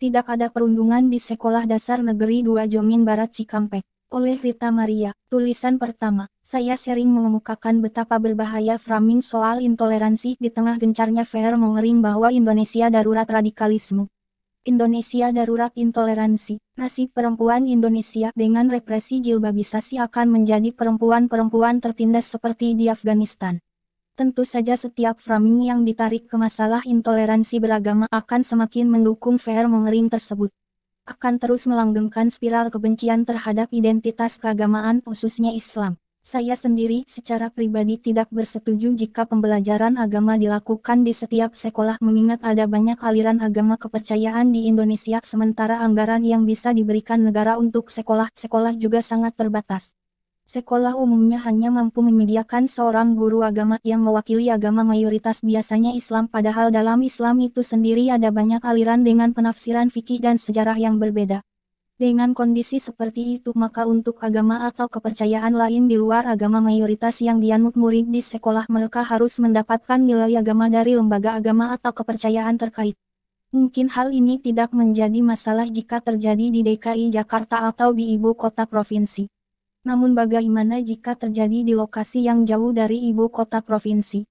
Tidak ada perundungan di Sekolah Dasar Negeri 2 Jomin Barat Cikampek. Oleh Rita Maria, tulisan pertama, saya sering mengemukakan betapa berbahaya framing soal intoleransi di tengah gencarnya VR mengering bahwa Indonesia darurat radikalisme. Indonesia darurat intoleransi. Nasib perempuan Indonesia dengan represi jilbabisasi akan menjadi perempuan-perempuan tertindas seperti di Afghanistan. Tentu saja setiap framing yang ditarik ke masalah intoleransi beragama akan semakin mendukung VR mengering tersebut. Akan terus melanggengkan spiral kebencian terhadap identitas keagamaan khususnya Islam. Saya sendiri secara pribadi tidak bersetuju jika pembelajaran agama dilakukan di setiap sekolah mengingat ada banyak aliran agama kepercayaan di Indonesia sementara anggaran yang bisa diberikan negara untuk sekolah-sekolah juga sangat terbatas. Sekolah umumnya hanya mampu menyediakan seorang guru agama yang mewakili agama mayoritas biasanya Islam padahal dalam Islam itu sendiri ada banyak aliran dengan penafsiran fikih dan sejarah yang berbeda. Dengan kondisi seperti itu maka untuk agama atau kepercayaan lain di luar agama mayoritas yang dianut murid di sekolah mereka harus mendapatkan nilai agama dari lembaga agama atau kepercayaan terkait. Mungkin hal ini tidak menjadi masalah jika terjadi di DKI Jakarta atau di ibu kota provinsi. Namun bagaimana jika terjadi di lokasi yang jauh dari ibu kota provinsi?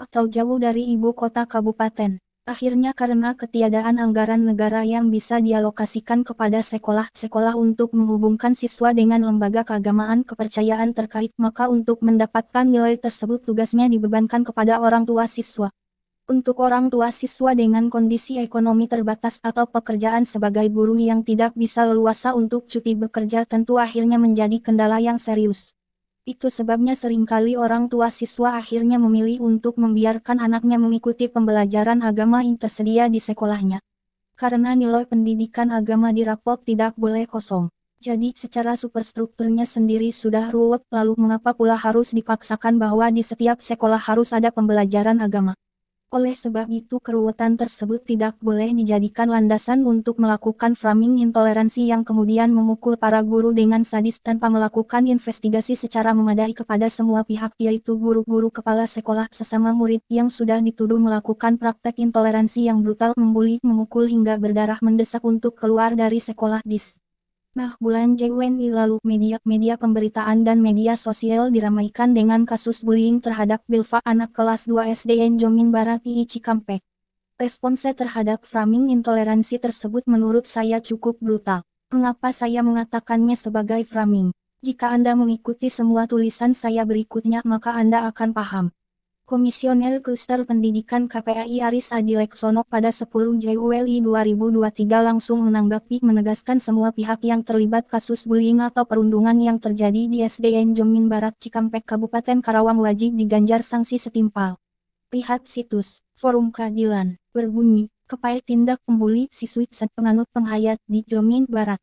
Atau jauh dari ibu kota kabupaten? Akhirnya karena ketiadaan anggaran negara yang bisa dialokasikan kepada sekolah-sekolah untuk menghubungkan siswa dengan lembaga keagamaan kepercayaan terkait maka untuk mendapatkan nilai tersebut tugasnya dibebankan kepada orang tua siswa. Untuk orang tua siswa dengan kondisi ekonomi terbatas atau pekerjaan sebagai buruh yang tidak bisa leluasa untuk cuti bekerja tentu akhirnya menjadi kendala yang serius. Itu sebabnya seringkali orang tua siswa akhirnya memilih untuk membiarkan anaknya mengikuti pembelajaran agama yang tersedia di sekolahnya. Karena nilai pendidikan agama di rapot tidak boleh kosong. Jadi secara superstrukturnya sendiri sudah ruwet lalu mengapa pula harus dipaksakan bahwa di setiap sekolah harus ada pembelajaran agama. Oleh sebab itu keruwetan tersebut tidak boleh dijadikan landasan untuk melakukan framing intoleransi yang kemudian memukul para guru dengan sadis tanpa melakukan investigasi secara memadai kepada semua pihak yaitu guru-guru kepala sekolah sesama murid yang sudah dituduh melakukan praktek intoleransi yang brutal membuli, memukul hingga berdarah mendesak untuk keluar dari sekolah dis. Nah, bulan Januari lalu media pemberitaan dan media sosial diramaikan dengan kasus bullying terhadap Bilfa anak kelas 2 SDN Jomin Barat I Cikampek. Responsnya terhadap framing intoleransi tersebut menurut saya cukup brutal. Mengapa saya mengatakannya sebagai framing? Jika Anda mengikuti semua tulisan saya berikutnya maka Anda akan paham. Komisioner Kluster Pendidikan KPAI Aris Adileksono pada 10 Juli 2023 langsung menanggapi menegaskan semua pihak yang terlibat kasus bullying atau perundungan yang terjadi di SDN Jomin Barat Cikampek Kabupaten Karawang wajib diganjar sanksi setimpal. Lihat situs Forum Keadilan berbunyi, kepai tindak pembuli siswi penganut penghayat di Jomin Barat.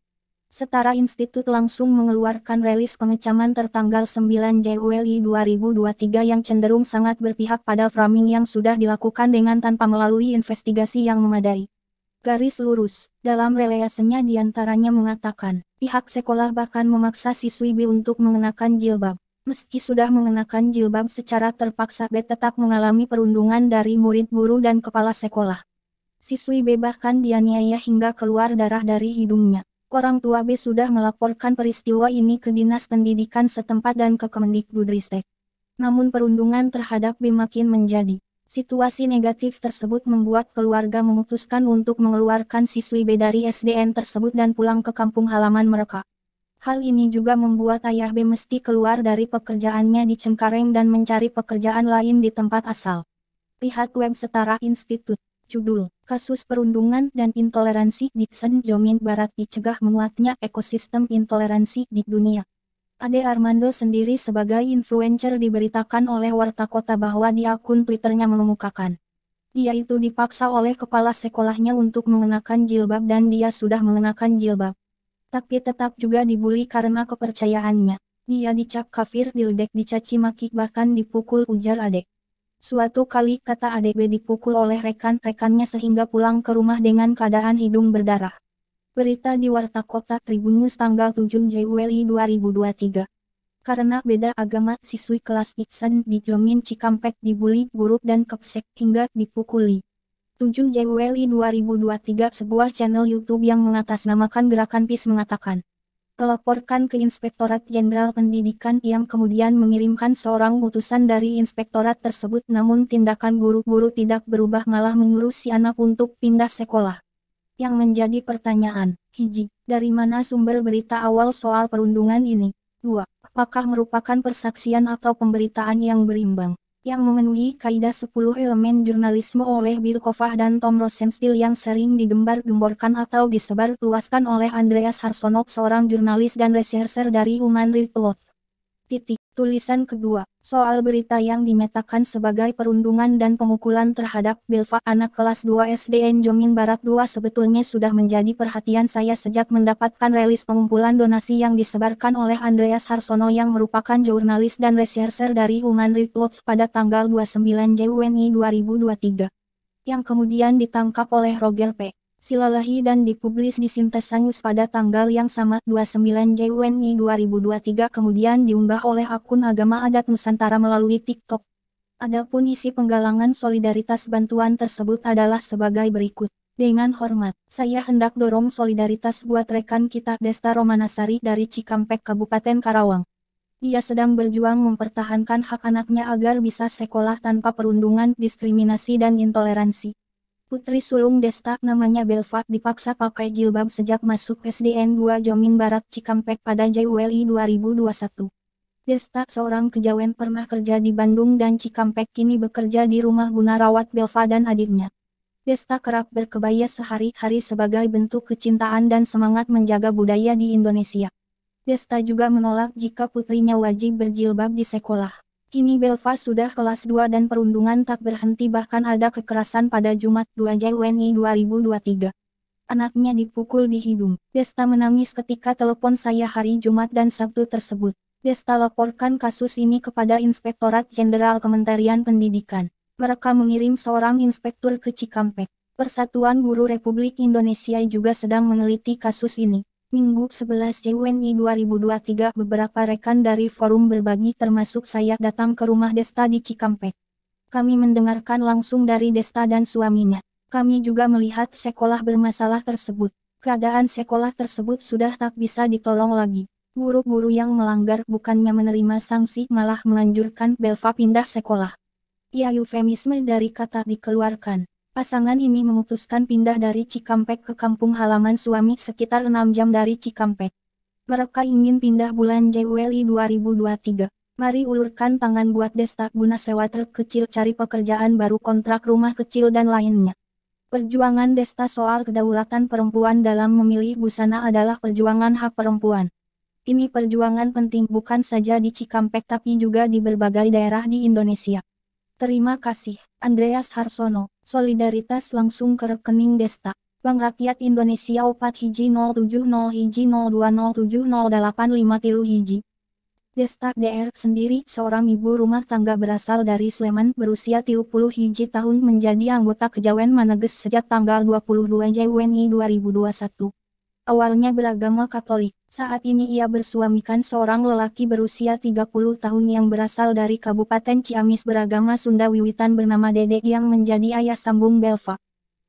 Setara Institut langsung mengeluarkan rilis pengecaman tertanggal 9 Juli 2023 yang cenderung sangat berpihak pada framing yang sudah dilakukan dengan tanpa melalui investigasi yang memadai. Garis lurus, dalam rilisnya diantaranya mengatakan, pihak sekolah bahkan memaksa siswi B untuk mengenakan jilbab. Meski sudah mengenakan jilbab secara terpaksa B tetap mengalami perundungan dari murid guru dan kepala sekolah. Siswi B bahkan dianiaya hingga keluar darah dari hidungnya. Orang tua B sudah melaporkan peristiwa ini ke Dinas Pendidikan setempat dan ke Kemendikbudristek. Namun perundungan terhadap B makin menjadi. Situasi negatif tersebut membuat keluarga memutuskan untuk mengeluarkan siswi B dari SDN tersebut dan pulang ke kampung halaman mereka. Hal ini juga membuat ayah B mesti keluar dari pekerjaannya di Cengkareng dan mencari pekerjaan lain di tempat asal. Lihat web Setara Institut. Judul, Kasus Perundungan dan Intoleransi di Jomin Barat dicegah menguatnya ekosistem intoleransi di dunia. Ade Armando sendiri sebagai influencer diberitakan oleh Warta Kota bahwa di akun Twitternya mengemukakan. Dia itu dipaksa oleh kepala sekolahnya untuk mengenakan jilbab dan dia sudah mengenakan jilbab. Tapi tetap juga dibully karena kepercayaannya. Dia dicap kafir, diledek, dicaci maki bahkan dipukul ujar Ade. Suatu kali kata adik B dipukul oleh rekan-rekannya sehingga pulang ke rumah dengan keadaan hidung berdarah. Berita di Warta Kota Tribun News tanggal 7 Juli 2023. Karena beda agama, siswi kelas Iksan di Jomin Cikampek dibully guru dan kepsek hingga dipukuli. 7 Juli 2023 sebuah channel YouTube yang mengatasnamakan Gerakan PIS mengatakan, melaporkan ke Inspektorat Jenderal Pendidikan yang kemudian mengirimkan seorang utusan dari inspektorat tersebut, namun tindakan guru-guru tidak berubah, malah menyuruh si anak untuk pindah sekolah. Yang menjadi pertanyaan, hiji, dari mana sumber berita awal soal perundungan ini? 2. Apakah merupakan persaksian atau pemberitaan yang berimbang, yang memenuhi kaidah 10 elemen jurnalisme oleh Bill Kovach dan Tom Rosenstiel yang sering digembar-gemborkan atau disebarluaskan oleh Andreas Harsono, seorang jurnalis dan researcher dari Human Rights Watch. Tulisan kedua, soal berita yang dimetakan sebagai perundungan dan pemukulan terhadap Belva, anak kelas 2 SDN Jomin Barat 2, sebetulnya sudah menjadi perhatian saya sejak mendapatkan rilis pengumpulan donasi yang disebarkan oleh Andreas Harsono yang merupakan jurnalis dan researcher dari Human Rights Watch pada tanggal 29 Juni 2023. Yang kemudian ditangkap oleh Roger P. Silalahi dan dipublis di Sintesa News pada tanggal yang sama 29 Juni 2023, kemudian diunggah oleh akun Agama Adat Nusantara melalui TikTok. Adapun isi penggalangan solidaritas bantuan tersebut adalah sebagai berikut. Dengan hormat, saya hendak dorong solidaritas buat rekan kita Desta Romanasari dari Cikampek, Kabupaten Karawang. Dia sedang berjuang mempertahankan hak anaknya agar bisa sekolah tanpa perundungan, diskriminasi dan intoleransi. Putri sulung Desta, namanya Belva, dipaksa pakai jilbab sejak masuk SDN 2 Jomin Barat Cikampek pada Juli 2021. Desta, seorang kejawen, pernah kerja di Bandung dan Cikampek, kini bekerja di rumah guna rawat Belva dan adiknya. Desta kerap berkebaya sehari-hari sebagai bentuk kecintaan dan semangat menjaga budaya di Indonesia. Desta juga menolak jika putrinya wajib berjilbab di sekolah. Kini Belva sudah kelas 2 dan perundungan tak berhenti, bahkan ada kekerasan pada Jumat 2 Juni 2023. Anaknya dipukul di hidung. Desta menangis ketika telepon saya hari Jumat dan Sabtu tersebut. Desta laporkan kasus ini kepada Inspektorat Jenderal Kementerian Pendidikan. Mereka mengirim seorang inspektur ke Cikampek. Persatuan Guru Republik Indonesia juga sedang meneliti kasus ini. Minggu 11 Juni 2023, beberapa rekan dari forum berbagi termasuk saya datang ke rumah Desta di Cikampek. Kami mendengarkan langsung dari Desta dan suaminya. Kami juga melihat sekolah bermasalah tersebut. Keadaan sekolah tersebut sudah tak bisa ditolong lagi. Guru-guru yang melanggar bukannya menerima sanksi, malah menganjurkan Belva pindah sekolah. Ya, eufemisme dari kata dikeluarkan. Pasangan ini memutuskan pindah dari Cikampek ke kampung halaman suami sekitar 6 jam dari Cikampek. Mereka ingin pindah bulan Juli 2023. Mari ulurkan tangan buat Desta guna sewa truk kecil, cari pekerjaan baru, kontrak rumah kecil dan lainnya. Perjuangan Desta soal kedaulatan perempuan dalam memilih busana adalah perjuangan hak perempuan. Ini perjuangan penting bukan saja di Cikampek tapi juga di berbagai daerah di Indonesia. Terima kasih, Andreas Harsono. Solidaritas langsung ke rekening Desta. Bank Rakyat Indonesia 4-1-070-1-0-2-0-7-0-8-5-3. Desta DR sendiri, seorang ibu rumah tangga berasal dari Sleman, berusia 31 tahun, menjadi anggota Kejawen Maneges sejak tanggal 22 Juni 2021. Awalnya beragama Katolik, saat ini ia bersuamikan seorang lelaki berusia 30 tahun yang berasal dari Kabupaten Ciamis beragama Sunda wiwitan bernama Dede yang menjadi ayah sambung Belva.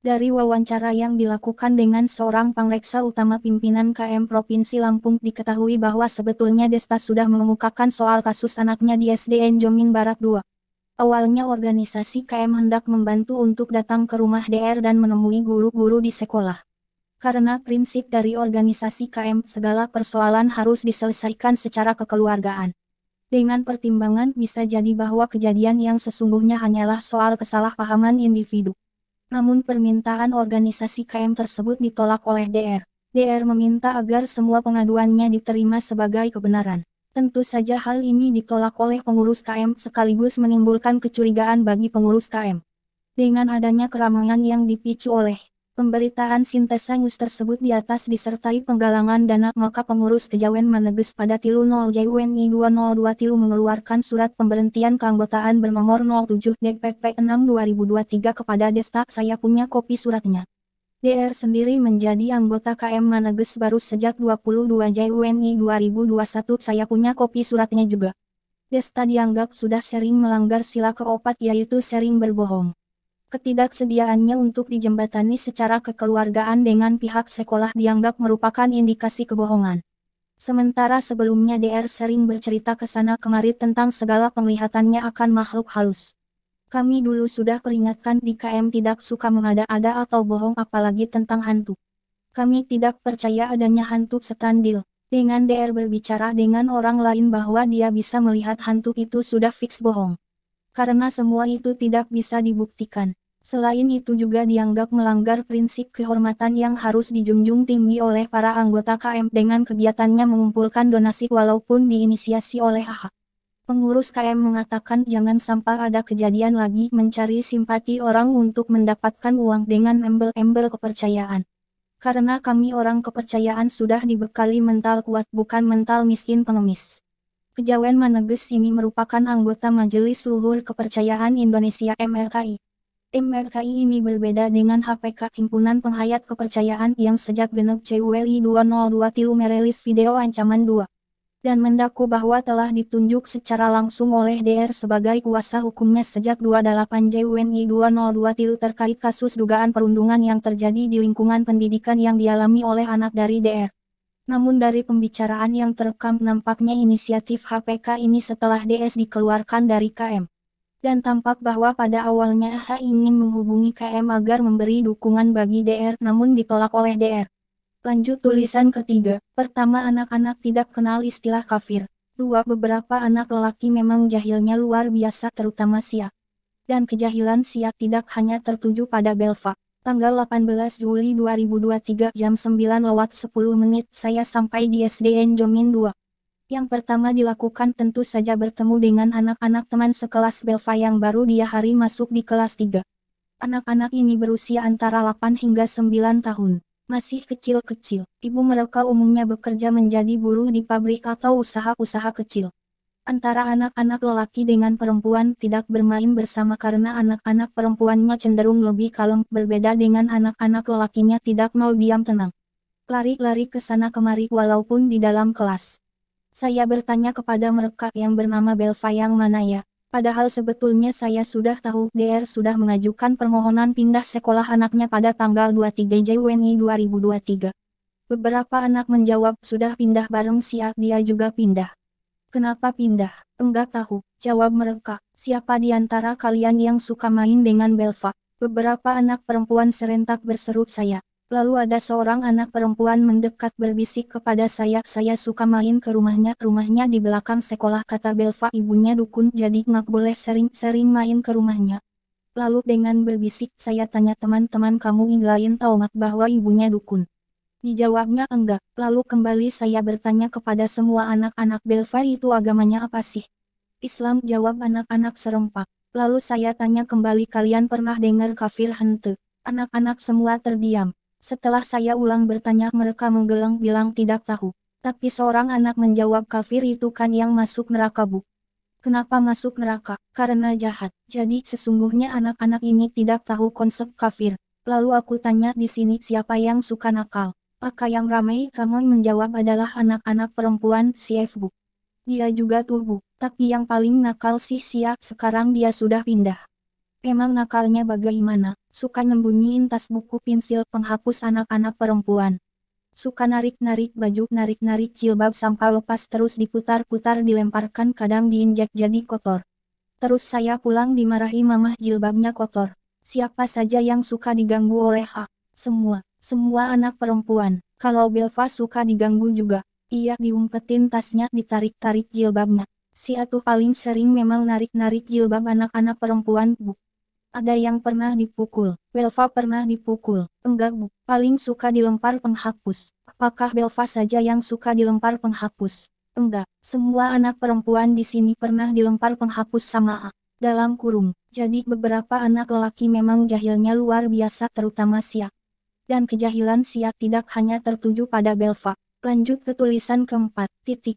Dari wawancara yang dilakukan dengan seorang pangreksa utama pimpinan KM Provinsi Lampung, diketahui bahwa sebetulnya Desta sudah mengemukakan soal kasus anaknya di SDN Jomin Barat 2. Awalnya organisasi KM hendak membantu untuk datang ke rumah DR dan menemui guru-guru di sekolah. Karena prinsip dari organisasi KM, segala persoalan harus diselesaikan secara kekeluargaan. Dengan pertimbangan bisa jadi bahwa kejadian yang sesungguhnya hanyalah soal kesalahpahaman individu. Namun permintaan organisasi KM tersebut ditolak oleh DR. DR meminta agar semua pengaduannya diterima sebagai kebenaran. Tentu saja hal ini ditolak oleh pengurus KM sekaligus menimbulkan kecurigaan bagi pengurus KM. Dengan adanya keramaian yang dipicu oleh pemberitaan Sintesa News tersebut di atas disertai penggalangan dana, maka pengurus Kejawen Maneges pada 30 Juni 2023 mengeluarkan surat pemberhentian keanggotaan bernomor 07 DPP 6 2023 kepada Desta. Saya punya kopi suratnya. DR sendiri menjadi anggota KM Maneges baru sejak 22 Juni 2021. Saya punya kopi suratnya juga. Desta dianggap sudah sering melanggar sila keempat, yaitu sering berbohong. Ketidaksediaannya untuk dijembatani secara kekeluargaan dengan pihak sekolah dianggap merupakan indikasi kebohongan. Sementara sebelumnya DR sering bercerita ke sana kemari tentang segala penglihatannya akan makhluk halus. Kami dulu sudah peringatkan di KM tidak suka mengada-ada atau bohong apalagi tentang hantu. Kami tidak percaya adanya hantu setandil. Dengan DR berbicara dengan orang lain bahwa dia bisa melihat hantu itu sudah fix bohong. Karena semua itu tidak bisa dibuktikan. Selain itu juga dianggap melanggar prinsip kehormatan yang harus dijunjung tinggi oleh para anggota KM dengan kegiatannya mengumpulkan donasi walaupun diinisiasi oleh AHA. Pengurus KM mengatakan jangan sampai ada kejadian lagi mencari simpati orang untuk mendapatkan uang dengan embel-embel kepercayaan. Karena kami orang kepercayaan sudah dibekali mental kuat bukan mental miskin pengemis. Kejawen Maneges ini merupakan anggota Majelis Luhur Kepercayaan Indonesia MLKI. MLKI ini berbeda dengan HPK Himpunan Penghayat Kepercayaan yang sejak genep CULI 2023 merilis video ancaman 2. Dan mendaku bahwa telah ditunjuk secara langsung oleh DR sebagai kuasa hukumnya sejak 28 Juni 2023 terkait kasus dugaan perundungan yang terjadi di lingkungan pendidikan yang dialami oleh anak dari DR. Namun dari pembicaraan yang terekam nampaknya inisiatif HPK ini setelah DS dikeluarkan dari KM. Dan tampak bahwa pada awalnya AHA ingin menghubungi KM agar memberi dukungan bagi DR namun ditolak oleh DR. Lanjut tulisan ketiga. Pertama, anak-anak tidak kenal istilah kafir. Dua, beberapa anak lelaki memang jahilnya luar biasa terutama Sia. Dan kejahilan Sia tidak hanya tertuju pada Belva. Tanggal 18 Juli 2023 jam 9:10 saya sampai di SDN Jomin 2. Yang pertama dilakukan tentu saja bertemu dengan anak-anak teman sekelas Belva yang baru dia hari masuk di kelas 3. Anak-anak ini berusia antara 8 hingga 9 tahun. Masih kecil-kecil. Ibu mereka umumnya bekerja menjadi buruh di pabrik atau usaha-usaha kecil. Antara anak-anak lelaki dengan perempuan tidak bermain bersama karena anak-anak perempuannya cenderung lebih kalem, berbeda dengan anak-anak lelakinya tidak mau diam tenang. Lari-lari ke sana kemari walaupun di dalam kelas. Saya bertanya kepada mereka yang bernama Belva yang mana ya, padahal sebetulnya saya sudah tahu DR sudah mengajukan permohonan pindah sekolah anaknya pada tanggal 23 Juni 2023. Beberapa anak menjawab sudah pindah bareng Sia, dia juga pindah. Kenapa pindah? Enggak tahu, jawab mereka. Siapa di antara kalian yang suka main dengan Belva? Beberapa anak perempuan serentak berseru saya. Lalu ada seorang anak perempuan mendekat berbisik kepada saya suka main ke rumahnya di belakang sekolah, kata Belva, ibunya dukun jadi nggak boleh sering-sering main ke rumahnya. Lalu dengan berbisik saya tanya teman-teman kamu yang lain tahu nggak bahwa ibunya dukun? Dijawabnya enggak. Lalu kembali saya bertanya kepada semua anak-anak Belva itu agamanya apa sih? Islam, jawab anak-anak serempak. Lalu saya tanya kembali kalian pernah dengar kafir hente? Anak-anak semua terdiam. Setelah saya ulang bertanya mereka menggeleng bilang tidak tahu. Tapi seorang anak menjawab kafir itu kan yang masuk neraka bu. Kenapa masuk neraka? Karena jahat. Jadi sesungguhnya anak-anak ini tidak tahu konsep kafir. Lalu aku tanya di sini siapa yang suka nakal? Maka yang ramai menjawab adalah anak-anak perempuan CF bu. Dia juga tuh bu. Tapi yang paling nakal sih Sia, sekarang dia sudah pindah. Emang nakalnya bagaimana? Suka nyembunyiin tas buku pensil penghapus anak-anak perempuan. Suka narik-narik baju, narik-narik jilbab sampai lepas terus diputar-putar dilemparkan kadang diinjak jadi kotor. Terus saya pulang dimarahi mamah jilbabnya kotor. Siapa saja yang suka diganggu oleh semua anak perempuan. Kalau Belva suka diganggu juga. Iya diumpetin tasnya ditarik-tarik jilbabnya. Si atuh paling sering memang narik-narik jilbab anak-anak perempuan bu. Ada yang pernah dipukul? Belva pernah dipukul? Enggak bu, paling suka dilempar penghapus. Apakah Belva saja yang suka dilempar penghapus? Enggak, semua anak perempuan di sini pernah dilempar penghapus sama A. Dalam kurung, jadi beberapa anak lelaki memang jahilnya luar biasa terutama Sia. Dan kejahilan Sia tidak hanya tertuju pada Belva. Lanjut ke tulisan keempat, titik.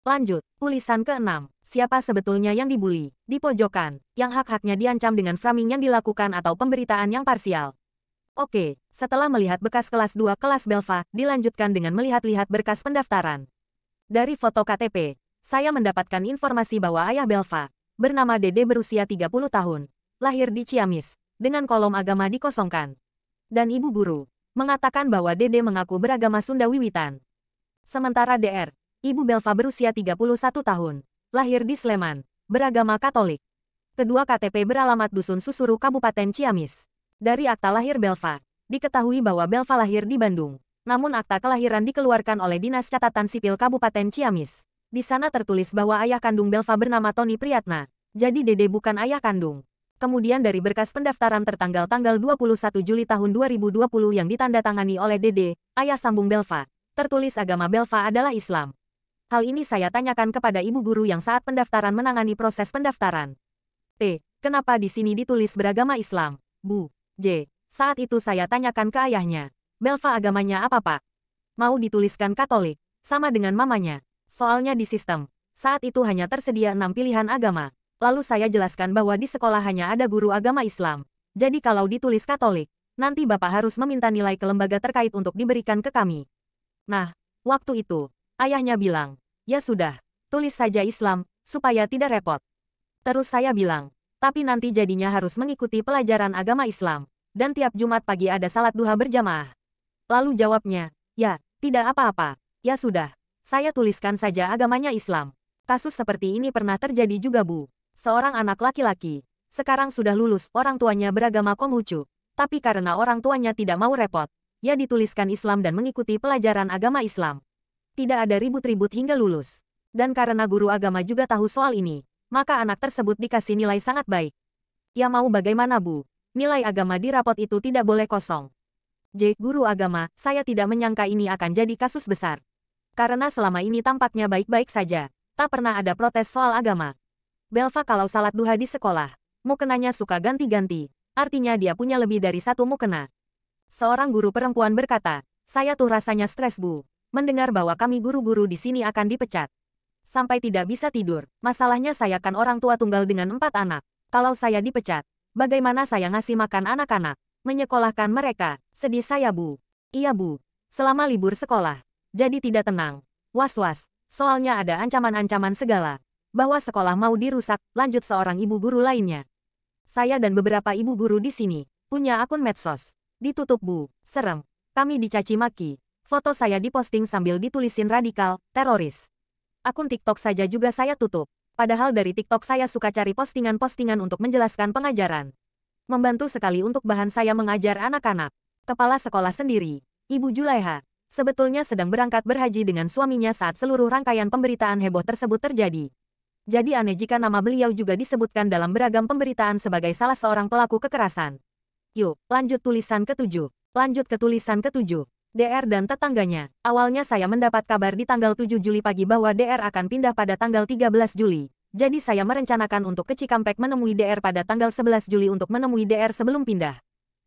Lanjut, tulisan ke-6. Siapa sebetulnya yang dibully, dipojokkan, yang hak-haknya diancam dengan framing yang dilakukan atau pemberitaan yang parsial? Oke, setelah melihat bekas kelas 2 kelas Belva, dilanjutkan dengan melihat-lihat berkas pendaftaran. Dari foto KTP, Saya mendapatkan informasi bahwa ayah Belva, bernama Dede berusia 30 tahun, lahir di Ciamis, dengan kolom agama dikosongkan. Dan ibu guru, mengatakan bahwa Dede mengaku beragama Sunda wiwitan. Sementara DR, ibu Belva berusia 31 tahun, lahir di Sleman, beragama Katolik. Kedua KTP beralamat Dusun Susuru Kabupaten Ciamis. Dari akta lahir Belva, diketahui bahwa Belva lahir di Bandung. Namun akta kelahiran dikeluarkan oleh Dinas Catatan Sipil Kabupaten Ciamis. Di sana tertulis bahwa ayah kandung Belva bernama Tony Priyatna. Jadi Dede bukan ayah kandung. Kemudian dari berkas pendaftaran tertanggal tanggal 21 Juli tahun 2020 yang ditandatangani oleh Dede, ayah sambung Belva, tertulis agama Belva adalah Islam. Hal ini saya tanyakan kepada ibu guru yang saat pendaftaran menangani proses pendaftaran. Kenapa di sini ditulis beragama Islam, Bu? J. Saat itu saya tanyakan ke ayahnya. Belva agamanya apa, Pak? Mau dituliskan Katolik, sama dengan mamanya. Soalnya di sistem, saat itu hanya tersedia 6 pilihan agama. Lalu saya jelaskan bahwa di sekolah hanya ada guru agama Islam. Jadi kalau ditulis Katolik, nanti Bapak harus meminta nilai ke lembaga terkait untuk diberikan ke kami. Nah, waktu itu, ayahnya bilang, ya sudah, tulis saja Islam, supaya tidak repot. Terus saya bilang, tapi nanti jadinya harus mengikuti pelajaran agama Islam, dan tiap Jumat pagi ada salat duha berjamaah. Lalu jawabnya, ya, tidak apa-apa, ya sudah, saya tuliskan saja agamanya Islam. Kasus seperti ini pernah terjadi juga, Bu. Seorang anak laki-laki, sekarang sudah lulus, orang tuanya beragama Konghucu, tapi karena orang tuanya tidak mau repot, ia dituliskan Islam dan mengikuti pelajaran agama Islam. Tidak ada ribut-ribut hingga lulus. Dan karena guru agama juga tahu soal ini, maka anak tersebut dikasih nilai sangat baik. Ya mau bagaimana, Bu? Nilai agama di rapot itu tidak boleh kosong. J. Guru agama, saya tidak menyangka ini akan jadi kasus besar. Karena selama ini tampaknya baik-baik saja, tak pernah ada protes soal agama. Belva kalau salat duha di sekolah, mukenanya suka ganti-ganti, artinya dia punya lebih dari satu mukena. Seorang guru perempuan berkata, saya tuh rasanya stres, Bu, mendengar bahwa kami guru-guru di sini akan dipecat. Sampai tidak bisa tidur. Masalahnya saya kan orang tua tunggal dengan 4 anak. Kalau saya dipecat, bagaimana saya ngasih makan anak-anak? Menyekolahkan mereka. Sedih saya, Bu. Iya, Bu. Selama libur sekolah. Jadi tidak tenang. Was-was. Soalnya ada ancaman-ancaman segala. Bahwa sekolah mau dirusak, lanjut seorang ibu guru lainnya. Saya dan beberapa ibu guru di sini punya akun medsos. Ditutup, Bu. Serem. Kami dicaci maki. Foto saya diposting sambil ditulisin radikal, teroris. Akun TikTok saja juga saya tutup. Padahal dari TikTok saya suka cari postingan-postingan untuk menjelaskan pengajaran. Membantu sekali untuk bahan saya mengajar anak-anak. Kepala sekolah sendiri, Ibu Julaiha, sebetulnya sedang berangkat berhaji dengan suaminya saat seluruh rangkaian pemberitaan heboh tersebut terjadi. Jadi aneh jika nama beliau juga disebutkan dalam beragam pemberitaan sebagai salah seorang pelaku kekerasan. Yuk, lanjut tulisan ke-7. Lanjut ke tulisan ke-7. DR dan tetangganya. Awalnya saya mendapat kabar di tanggal 7 Juli pagi bahwa DR akan pindah pada tanggal 13 Juli. Jadi saya merencanakan untuk ke Cikampek menemui DR pada tanggal 11 Juli untuk menemui DR sebelum pindah.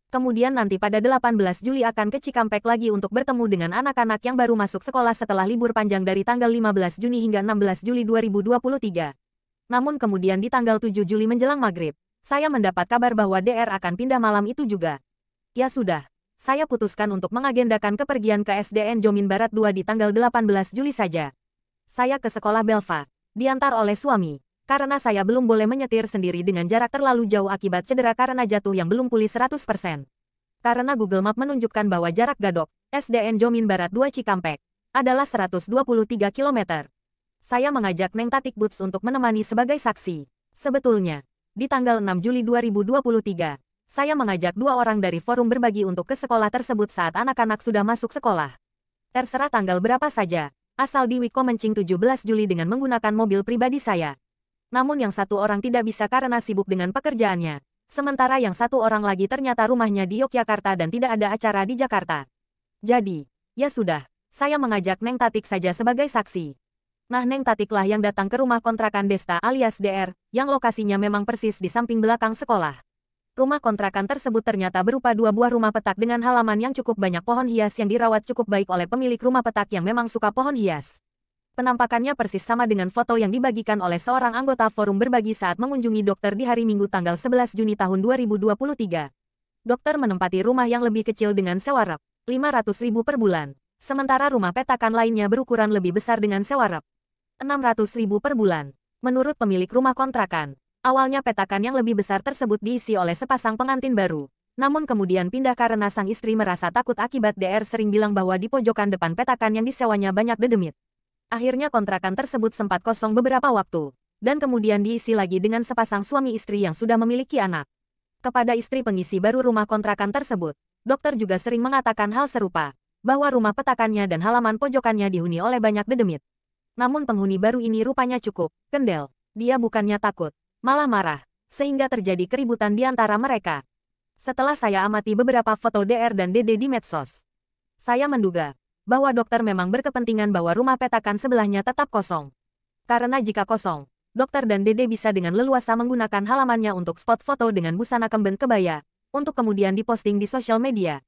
Kemudian nanti pada 18 Juli akan ke Cikampek lagi untuk bertemu dengan anak-anak yang baru masuk sekolah setelah libur panjang dari tanggal 15 Juni hingga 16 Juli 2023. Namun kemudian di tanggal 7 Juli menjelang maghrib, saya mendapat kabar bahwa DR akan pindah malam itu juga. Ya sudah. Saya putuskan untuk mengagendakan kepergian ke SDN Jomin Barat 2 di tanggal 18 Juli saja. Saya ke sekolah Belva, diantar oleh suami, karena saya belum boleh menyetir sendiri dengan jarak terlalu jauh akibat cedera karena jatuh yang belum pulih 100%. Karena Google Map menunjukkan bahwa jarak Gadok, SDN Jomin Barat 2 Cikampek, adalah 123 km. Saya mengajak Neng Tatik Boots untuk menemani sebagai saksi. Sebetulnya, di tanggal 6 Juli 2023, saya mengajak 2 orang dari forum berbagi untuk ke sekolah tersebut saat anak-anak sudah masuk sekolah. Terserah tanggal berapa saja, asal di Wiko Mencing 17 Juli dengan menggunakan mobil pribadi saya. Namun yang satu orang tidak bisa karena sibuk dengan pekerjaannya. Sementara yang satu orang lagi ternyata rumahnya di Yogyakarta dan tidak ada acara di Jakarta. Jadi, ya sudah, saya mengajak Neng Tatik saja sebagai saksi. Nah Neng Tatiklah yang datang ke rumah kontrakan Desta alias DR, yang lokasinya memang persis di samping belakang sekolah. Rumah kontrakan tersebut ternyata berupa 2 buah rumah petak dengan halaman yang cukup banyak pohon hias yang dirawat cukup baik oleh pemilik rumah petak yang memang suka pohon hias. Penampakannya persis sama dengan foto yang dibagikan oleh seorang anggota forum berbagi saat mengunjungi dokter di hari Minggu tanggal 11 Juni tahun 2023. Dokter menempati rumah yang lebih kecil dengan sewa rep, 500.000 per bulan. Sementara rumah petakan lainnya berukuran lebih besar dengan sewa rep. 600.000 per bulan. Menurut pemilik rumah kontrakan, awalnya petakan yang lebih besar tersebut diisi oleh sepasang pengantin baru. Namun kemudian pindah karena sang istri merasa takut akibat DR sering bilang bahwa di pojokan depan petakan yang disewanya banyak dedemit. Akhirnya kontrakan tersebut sempat kosong beberapa waktu, dan kemudian diisi lagi dengan sepasang suami istri yang sudah memiliki anak. Kepada istri pengisi baru rumah kontrakan tersebut, dokter juga sering mengatakan hal serupa, bahwa rumah petakannya dan halaman pojokannya dihuni oleh banyak dedemit. Namun penghuni baru ini rupanya cukup kendel. Dia bukannya takut, malah marah, sehingga terjadi keributan di antara mereka. Setelah saya amati beberapa foto DR dan DD di medsos, saya menduga bahwa dokter memang berkepentingan bahwa rumah petakan sebelahnya tetap kosong. Karena jika kosong, dokter dan DD bisa dengan leluasa menggunakan halamannya untuk spot foto dengan busana kemben kebaya, untuk kemudian diposting di sosial media.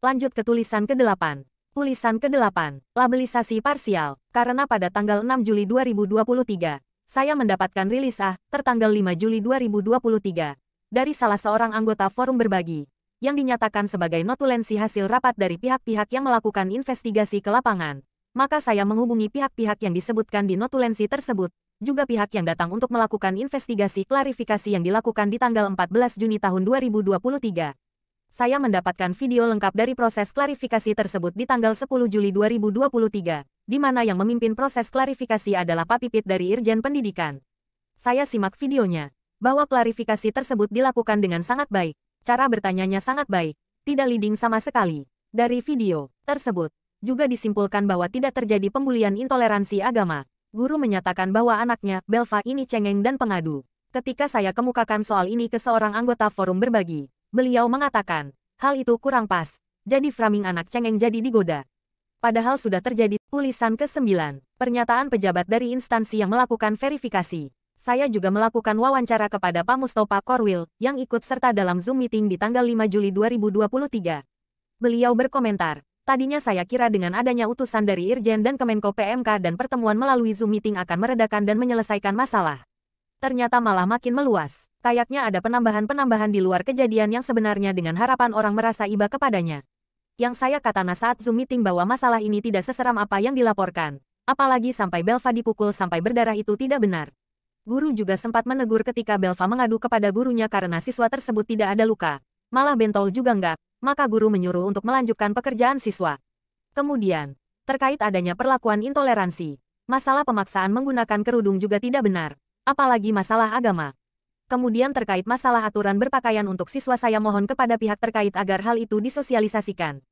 Lanjut ke tulisan ke-8. Tulisan ke-8, labelisasi parsial. Karena pada tanggal 6 Juli 2023, saya mendapatkan rilis tertanggal 5 Juli 2023, dari salah seorang anggota forum berbagi, yang dinyatakan sebagai notulensi hasil rapat dari pihak-pihak yang melakukan investigasi ke lapangan. Maka saya menghubungi pihak-pihak yang disebutkan di notulensi tersebut, juga pihak yang datang untuk melakukan investigasi klarifikasi yang dilakukan di tanggal 14 Juni tahun 2023. Saya mendapatkan video lengkap dari proses klarifikasi tersebut di tanggal 10 Juli 2023, di mana yang memimpin proses klarifikasi adalah Pak Pipit dari Irjen Pendidikan. Saya simak videonya, bahwa klarifikasi tersebut dilakukan dengan sangat baik, cara bertanyanya sangat baik, tidak leading sama sekali. Dari video tersebut, juga disimpulkan bahwa tidak terjadi pembulian intoleransi agama. Guru menyatakan bahwa anaknya, Belva, ini cengeng dan pengadu. Ketika saya kemukakan soal ini ke seorang anggota forum berbagi, beliau mengatakan, hal itu kurang pas, jadi framing anak cengeng jadi digoda. Padahal sudah terjadi. Tulisan ke-9, pernyataan pejabat dari instansi yang melakukan verifikasi. Saya juga melakukan wawancara kepada Pak Mustofa Korwil, yang ikut serta dalam Zoom meeting di tanggal 5 Juli 2023. Beliau berkomentar, tadinya saya kira dengan adanya utusan dari Irjen dan Kemenko PMK dan pertemuan melalui Zoom meeting akan meredakan dan menyelesaikan masalah. Ternyata malah makin meluas. Kayaknya ada penambahan-penambahan di luar kejadian yang sebenarnya dengan harapan orang merasa iba kepadanya. Yang saya katakan saat Zoom meeting bahwa masalah ini tidak seseram apa yang dilaporkan. Apalagi sampai Belva dipukul sampai berdarah itu tidak benar. Guru juga sempat menegur ketika Belva mengadu kepada gurunya karena siswa tersebut tidak ada luka. Malah bentol juga enggak, maka guru menyuruh untuk melanjutkan pekerjaan siswa. Kemudian, terkait adanya perlakuan intoleransi, masalah pemaksaan menggunakan kerudung juga tidak benar, apalagi masalah agama. Kemudian terkait masalah aturan berpakaian untuk siswa, saya mohon kepada pihak terkait agar hal itu disosialisasikan.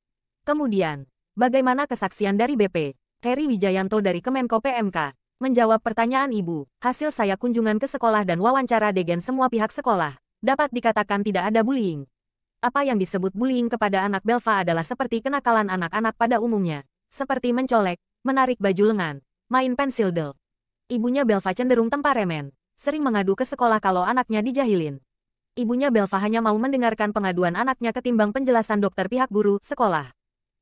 Kemudian, bagaimana kesaksian dari BP, Heri Wijayanto dari Kemenko PMK? Menjawab pertanyaan Ibu, hasil saya kunjungan ke sekolah dan wawancara degen semua pihak sekolah, dapat dikatakan tidak ada bullying. Apa yang disebut bullying kepada anak Belva adalah seperti kenakalan anak-anak pada umumnya, seperti mencolek, menarik baju lengan, main pensil del. Ibunya Belva cenderung temperamen, sering mengadu ke sekolah kalau anaknya dijahilin. Ibunya Belva hanya mau mendengarkan pengaduan anaknya ketimbang penjelasan dokter pihak guru sekolah.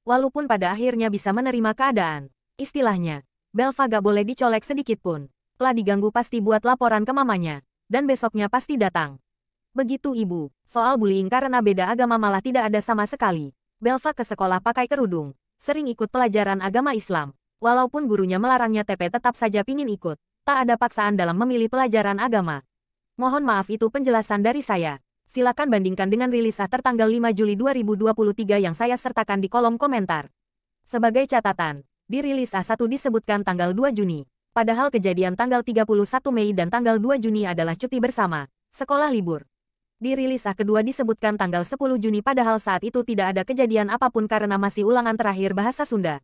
Walaupun pada akhirnya bisa menerima keadaan, istilahnya, Belva gak boleh dicolek sedikit pun. Setelah diganggu pasti buat laporan ke mamanya. Dan besoknya pasti datang. Begitu Ibu. Soal bullying karena beda agama malah tidak ada sama sekali. Belva ke sekolah pakai kerudung. Sering ikut pelajaran agama Islam. Walaupun gurunya melarangnya tapi tetap saja pingin ikut. Tak ada paksaan dalam memilih pelajaran agama. Mohon maaf, itu penjelasan dari saya. Silakan bandingkan dengan rilis tertanggal 5 Juli 2023 yang saya sertakan di kolom komentar. Sebagai catatan, di rilis A1 disebutkan tanggal 2 Juni. Padahal kejadian tanggal 31 Mei dan tanggal 2 Juni adalah cuti bersama, sekolah libur. Di rilis A kedua disebutkan tanggal 10 Juni padahal saat itu tidak ada kejadian apapun karena masih ulangan terakhir bahasa Sunda.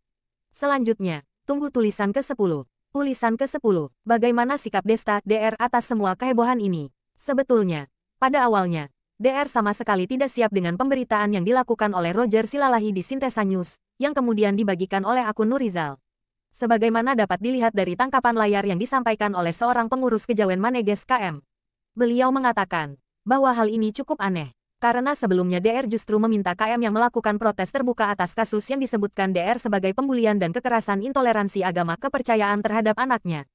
Selanjutnya, tunggu tulisan ke-10. Tulisan ke-10, bagaimana sikap Desta DR atas semua kehebohan ini? Sebetulnya, pada awalnya, DR sama sekali tidak siap dengan pemberitaan yang dilakukan oleh Roger Silalahi di Sintesa News, yang kemudian dibagikan oleh akun Nurizal. Sebagaimana dapat dilihat dari tangkapan layar yang disampaikan oleh seorang pengurus Kejawen Maneges KM. Beliau mengatakan bahwa hal ini cukup aneh, karena sebelumnya DR justru meminta KM yang melakukan protes terbuka atas kasus yang disebutkan DR sebagai pembulian dan kekerasan intoleransi agama kepercayaan terhadap anaknya.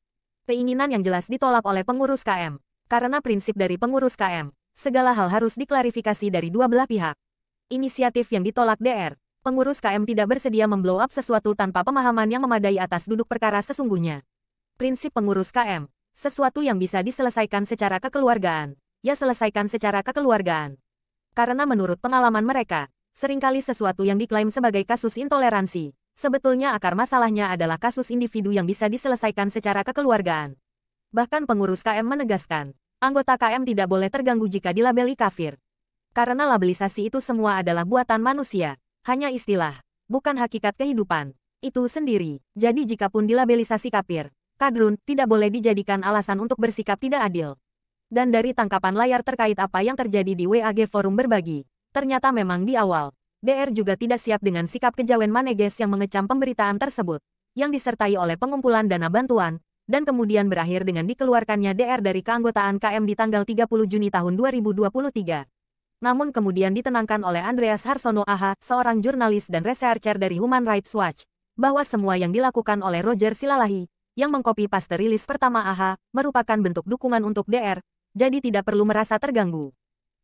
Keinginan yang jelas ditolak oleh pengurus KM, karena prinsip dari pengurus KM, segala hal harus diklarifikasi dari dua belah pihak. Inisiatif yang ditolak DR, pengurus KM tidak bersedia memblow up sesuatu tanpa pemahaman yang memadai atas duduk perkara sesungguhnya. Prinsip pengurus KM. Sesuatu yang bisa diselesaikan secara kekeluargaan. Ya selesaikan secara kekeluargaan. Karena menurut pengalaman mereka, seringkali sesuatu yang diklaim sebagai kasus intoleransi, sebetulnya akar masalahnya adalah kasus individu yang bisa diselesaikan secara kekeluargaan. Bahkan pengurus KM menegaskan, anggota KM tidak boleh terganggu jika dilabeli kafir. Karena labelisasi itu semua adalah buatan manusia, hanya istilah, bukan hakikat kehidupan. Itu sendiri. Jadi jikapun dilabelisasi kafir, kadrun tidak boleh dijadikan alasan untuk bersikap tidak adil. Dan dari tangkapan layar terkait apa yang terjadi di WAG Forum Berbagi, ternyata memang di awal, DR juga tidak siap dengan sikap kejawen Maneges yang mengecam pemberitaan tersebut, yang disertai oleh pengumpulan dana bantuan, dan kemudian berakhir dengan dikeluarkannya DR dari keanggotaan KM di tanggal 30 Juni tahun 2023. Namun kemudian ditenangkan oleh Andreas Harsono AH, seorang jurnalis dan researcher dari Human Rights Watch, bahwa semua yang dilakukan oleh Roger Silalahi, yang mengcopy paste rilis pertama AH, merupakan bentuk dukungan untuk DR, jadi tidak perlu merasa terganggu.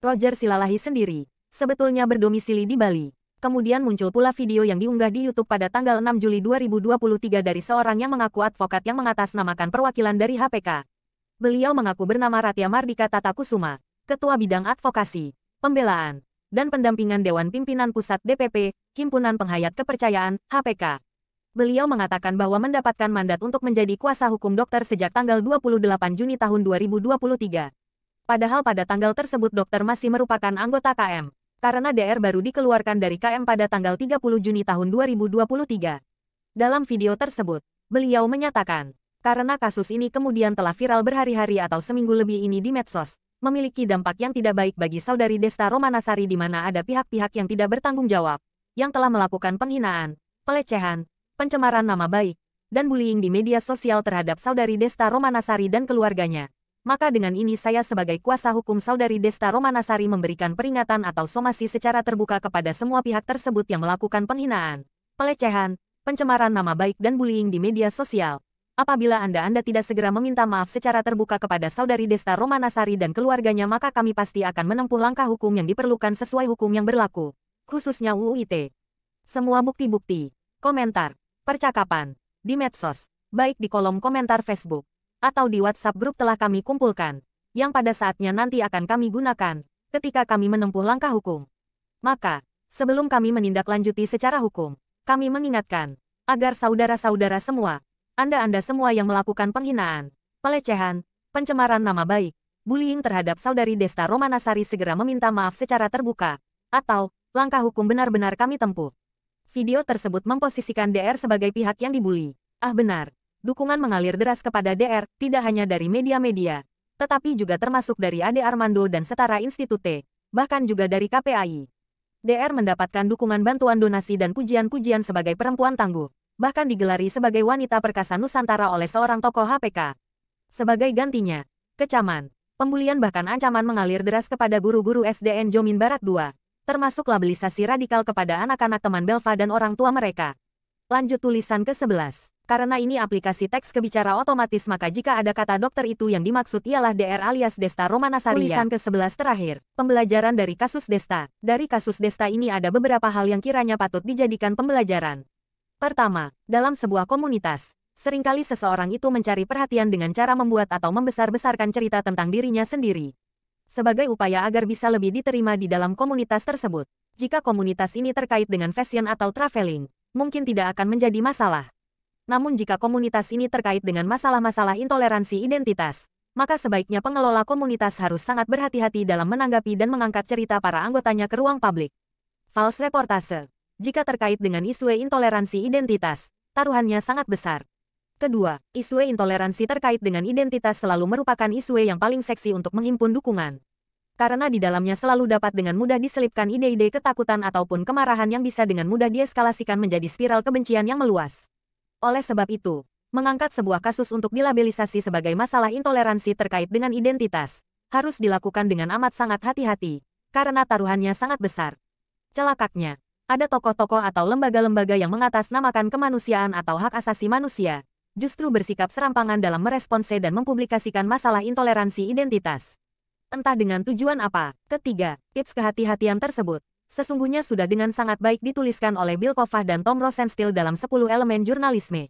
Roger Silalahi sendiri, sebetulnya berdomisili di Bali. Kemudian muncul pula video yang diunggah di YouTube pada tanggal 6 Juli 2023 dari seorang yang mengaku advokat yang mengatasnamakan perwakilan dari HPK. Beliau mengaku bernama Ratya Mardika Tata Kusuma, Ketua Bidang Advokasi, Pembelaan, dan Pendampingan Dewan Pimpinan Pusat DPP, Himpunan Penghayat Kepercayaan, HPK. Beliau mengatakan bahwa mendapatkan mandat untuk menjadi kuasa hukum dokter sejak tanggal 28 Juni tahun 2023. Padahal pada tanggal tersebut dokter masih merupakan anggota KM, karena DR baru dikeluarkan dari KM pada tanggal 30 Juni tahun 2023. Dalam video tersebut, beliau menyatakan, karena kasus ini kemudian telah viral berhari-hari atau seminggu lebih ini di medsos, memiliki dampak yang tidak baik bagi saudari Desta Romanasari di mana ada pihak-pihak yang tidak bertanggung jawab, yang telah melakukan penghinaan, pelecehan, pencemaran nama baik, dan bullying di media sosial terhadap saudari Desta Romanasari dan keluarganya. Maka dengan ini saya sebagai kuasa hukum saudari Desta Romanasari memberikan peringatan atau somasi secara terbuka kepada semua pihak tersebut yang melakukan penghinaan, pelecehan, pencemaran nama baik dan bullying di media sosial. Apabila Anda tidak segera meminta maaf secara terbuka kepada saudari Desta Romanasari dan keluarganya maka kami pasti akan menempuh langkah hukum yang diperlukan sesuai hukum yang berlaku, khususnya UU ITE. Semua bukti-bukti, komentar, percakapan, di medsos, baik di kolom komentar Facebook, atau di WhatsApp grup telah kami kumpulkan, yang pada saatnya nanti akan kami gunakan, ketika kami menempuh langkah hukum. Maka, sebelum kami menindaklanjuti secara hukum, kami mengingatkan, agar saudara-saudara semua, Anda semua yang melakukan penghinaan, pelecehan, pencemaran nama baik, bullying terhadap saudari Desta Romanasari segera meminta maaf secara terbuka, atau, langkah hukum benar-benar kami tempuh. Video tersebut memposisikan DR sebagai pihak yang dibully. Benar. Dukungan mengalir deras kepada DR, tidak hanya dari media-media, tetapi juga termasuk dari Ade Armando dan Setara Institute, bahkan juga dari KPAI. DR mendapatkan dukungan bantuan donasi dan pujian-pujian sebagai perempuan tangguh, bahkan digelari sebagai wanita perkasa Nusantara oleh seorang tokoh HPK. Sebagai gantinya, kecaman, pembulian bahkan ancaman mengalir deras kepada guru-guru SDN Jomin Barat II. Termasuk labelisasi radikal kepada anak-anak teman Belva dan orang tua mereka. Lanjut tulisan ke-11. Karena ini aplikasi teks kebicara otomatis maka jika ada kata dokter itu yang dimaksud ialah DR alias Desta Romanasari. Tulisan ke-11 terakhir. Pembelajaran dari kasus Desta. Dari kasus Desta ini ada beberapa hal yang kiranya patut dijadikan pembelajaran. Pertama, dalam sebuah komunitas, seringkali seseorang itu mencari perhatian dengan cara membuat atau membesar-besarkan cerita tentang dirinya sendiri. Sebagai upaya agar bisa lebih diterima di dalam komunitas tersebut. Jika komunitas ini terkait dengan fashion atau traveling, mungkin tidak akan menjadi masalah. Namun jika komunitas ini terkait dengan masalah-masalah intoleransi identitas, maka sebaiknya pengelola komunitas harus sangat berhati-hati dalam menanggapi dan mengangkat cerita para anggotanya ke ruang publik. False reportase. Jika terkait dengan isu intoleransi identitas, taruhannya sangat besar. Kedua, isu intoleransi terkait dengan identitas selalu merupakan isu yang paling seksi untuk menghimpun dukungan. Karena di dalamnya selalu dapat dengan mudah diselipkan ide-ide ketakutan ataupun kemarahan yang bisa dengan mudah dieskalasikan menjadi spiral kebencian yang meluas. Oleh sebab itu, mengangkat sebuah kasus untuk dilabelisasi sebagai masalah intoleransi terkait dengan identitas, harus dilakukan dengan amat sangat hati-hati, karena taruhannya sangat besar. Celakaknya, ada tokoh-tokoh atau lembaga-lembaga yang mengatasnamakan kemanusiaan atau hak asasi manusia, justru bersikap serampangan dalam meresponse dan mempublikasikan masalah intoleransi identitas. Entah dengan tujuan apa. Ketiga, tips kehati-hatian tersebut sesungguhnya sudah dengan sangat baik dituliskan oleh Bill Kovac dan Tom Rosenstiel dalam 10 elemen jurnalisme.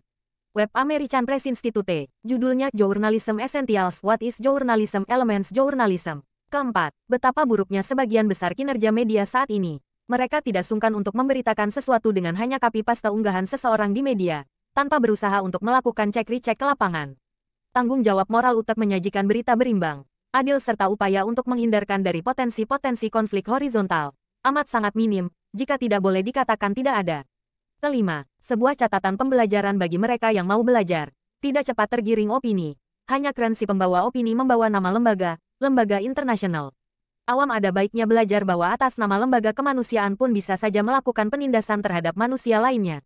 Web American Press Institute. Judulnya Journalism Essentials, What is Journalism, Elements Journalism. Keempat, betapa buruknya sebagian besar kinerja media saat ini. Mereka tidak sungkan untuk memberitakan sesuatu dengan hanya copy-paste unggahan seseorang di media, tanpa berusaha untuk melakukan cek-recek ke lapangan. Tanggung jawab moral untuk menyajikan berita berimbang, adil serta upaya untuk menghindarkan dari potensi-potensi konflik horizontal amat sangat minim, jika tidak boleh dikatakan tidak ada. Kelima, sebuah catatan pembelajaran bagi mereka yang mau belajar. Tidak cepat tergiring opini. Hanya keren si pembawa opini membawa nama lembaga internasional. Awam ada baiknya belajar bahwa atas nama lembaga kemanusiaan pun bisa saja melakukan penindasan terhadap manusia lainnya.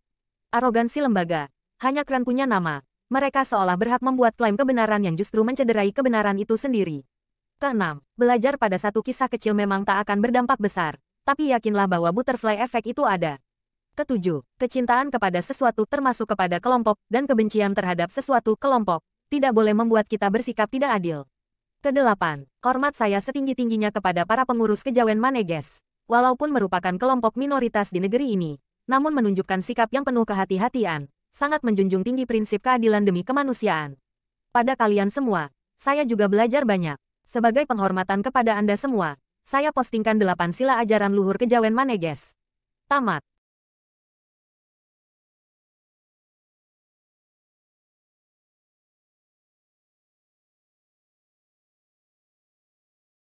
Arogansi lembaga. Hanya keren punya nama. Mereka seolah berhak membuat klaim kebenaran yang justru mencederai kebenaran itu sendiri. Keenam, belajar pada satu kisah kecil memang tak akan berdampak besar. Tapi yakinlah bahwa butterfly effect itu ada. Ketujuh, kecintaan kepada sesuatu termasuk kepada kelompok dan kebencian terhadap sesuatu kelompok tidak boleh membuat kita bersikap tidak adil. Kedelapan, hormat saya setinggi-tingginya kepada para pengurus kejawen Maneges. Walaupun merupakan kelompok minoritas di negeri ini, namun menunjukkan sikap yang penuh kehati-hatian, sangat menjunjung tinggi prinsip keadilan demi kemanusiaan. Pada kalian semua, saya juga belajar banyak. Sebagai penghormatan kepada Anda semua, saya postingkan 8 sila ajaran luhur kejawen Maneges. Tamat.